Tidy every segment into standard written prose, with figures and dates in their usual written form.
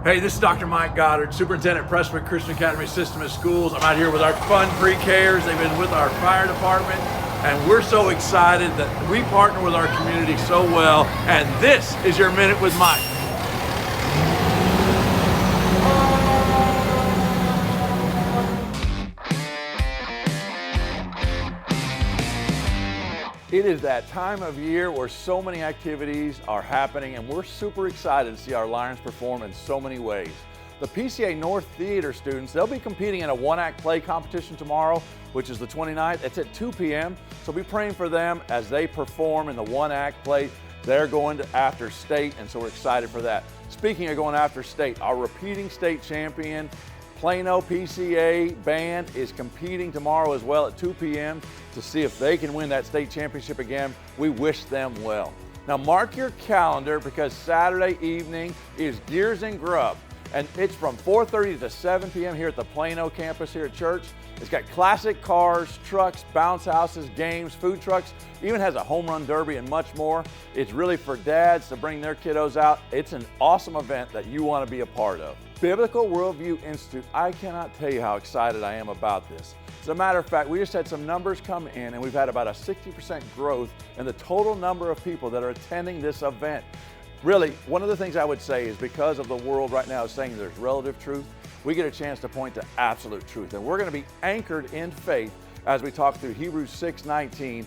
Hey, this is Dr. Mike Goddard, Superintendent at Presswick Christian Academy System of Schools. I'm out here with our fun pre-Kers. They've been with our fire department, and we're so excited that we partner with our community so well. And this is your Minute with Mike. It is that time of year where so many activities are happening, and we're super excited to see our Lions perform in so many ways. The PCA North Theater students, they'll be competing in a one-act play competition tomorrow, which is the 29th. It's at 2 p.m., so be praying for them as they perform in the one-act play. They're going to after state, and so we're excited for that. Speaking of going after state, our repeating state champion, Plano PCA band, is competing tomorrow as well at 2 p.m. to see if they can win that state championship again. We wish them well. Now mark your calendar, because Saturday evening is Gears and Grub, and it's from 4:30 to 7 p.m. here at the Plano campus here at church. It's got classic cars, trucks, bounce houses, games, food trucks, even has a home run derby and much more. It's really for dads to bring their kiddos out. It's an awesome event that you want to be a part of. Biblical Worldview Institute, I cannot tell you how excited I am about this. As a matter of fact, we just had some numbers come in, and we've had about a 60% growth in the total number of people that are attending this event. Really, one of the things I would say is, because of the world right now is saying there's relative truth, we get a chance to point to absolute truth. And we're going to be anchored in faith as we talk through Hebrews 6:19.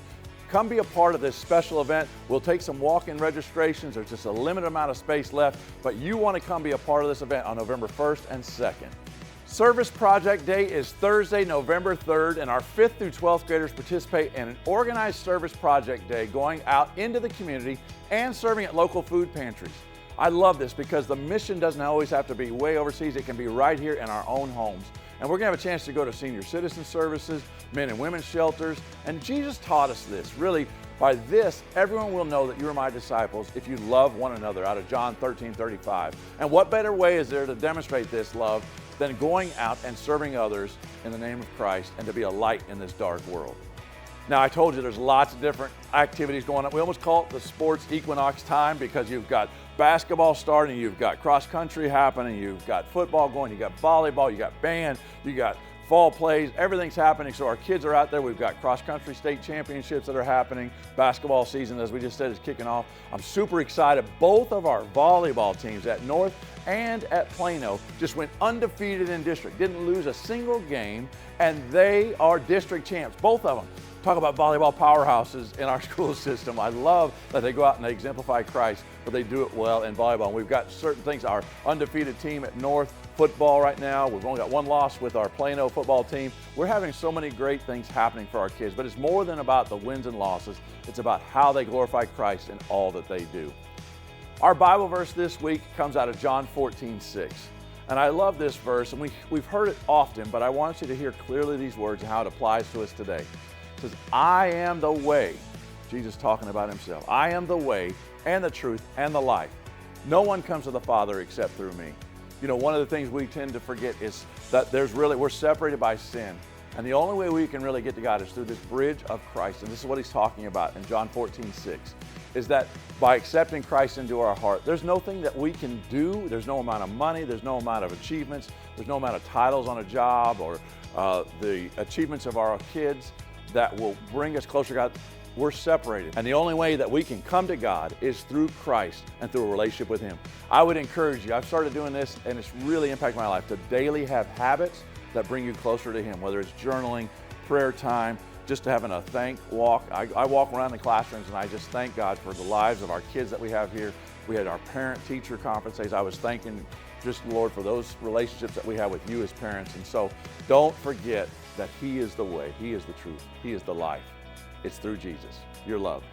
Come be a part of this special event. We'll take some walk-in registrations. There's just a limited amount of space left, but you want to come be a part of this event on November 1st and 2nd. Service Project Day is Thursday, November 3rd, and our 5th through 12th graders participate in an organized Service Project Day, going out into the community and serving at local food pantries. I love this because the mission doesn't always have to be way overseas. It can be right here in our own homes. And we're going to have a chance to go to senior citizen services, men and women's shelters, and Jesus taught us this. Really, by this, everyone will know that you are my disciples if you love one another, out of John 13:35. And what better way is there to demonstrate this love than going out and serving others in the name of Christ, and to be a light in this dark world? Now, I told you there's lots of different activities going on. We almost call it the sports equinox time, because you've got basketball starting, you've got cross country happening, you've got football going, you've got volleyball, you got band, you got fall plays, everything's happening. So our kids are out there. We've got cross country state championships that are happening. Basketball season, as we just said, is kicking off. I'm super excited. Both of our volleyball teams at North and at Plano just went undefeated in district, didn't lose a single game, and they are district champs, both of them. Talk about volleyball powerhouses in our school system. I love that they go out and they exemplify Christ, but they do it well in volleyball. And we've got certain things. Our undefeated team at North football right now, we've only got one loss with our Plano football team. We're having so many great things happening for our kids, but it's more than about the wins and losses. It's about how they glorify Christ in all that they do. Our Bible verse this week comes out of John 14:6. And I love this verse, and we've heard it often, but I want you to hear clearly these words and how it applies to us today. It says, I am the way. Jesus talking about himself. I am the way and the truth and the life. No one comes to the Father except through me. You know, one of the things we tend to forget is that we're separated by sin. And the only way we can really get to God is through this bridge of Christ. And this is what he's talking about in John 14:6, is that by accepting Christ into our heart, there's nothing that we can do. There's no amount of money. There's no amount of achievements. There's no amount of titles on a job or the achievements of our kids that will bring us closer to God. We're separated. And the only way that we can come to God is through Christ and through a relationship with him. I would encourage you, I've started doing this and it's really impacted my life, to daily have habits that bring you closer to him, whether it's journaling, prayer time, just having a thank walk. I walk around the classrooms and I just thank God for the lives of our kids that we have here. We had our parent-teacher conference days. I was thanking just the Lord for those relationships that we have with you as parents. And so don't forget that he is the way, he is the truth, he is the life. It's through Jesus. You're loved.